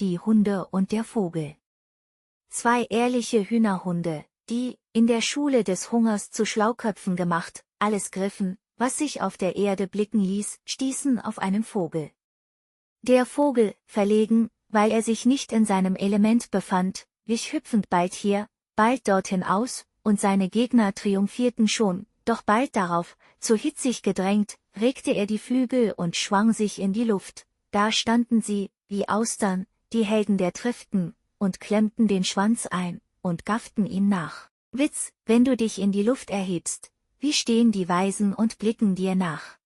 die Hunde und der Vogel. Zwei ehrliche Hühnerhunde, die, in der Schule des Hungers zu Schlauköpfen gemacht, alles griffen, was sich auf der Erde blicken ließ, stießen auf einen Vogel. Der Vogel, verlegen, weil er sich nicht in seinem Element befand, wich hüpfend bald hier, bald dorthin aus, und seine Gegner triumphierten schon, doch bald darauf, zu hitzig gedrängt, regte er die Flügel und schwang sich in die Luft. Da standen sie, wie Austern, die Helden der Triften, und klemmten den Schwanz ein, und gafften ihm nach. Witz, wenn du dich in die Luft erhebst, wie stehen die Weisen und blicken dir nach.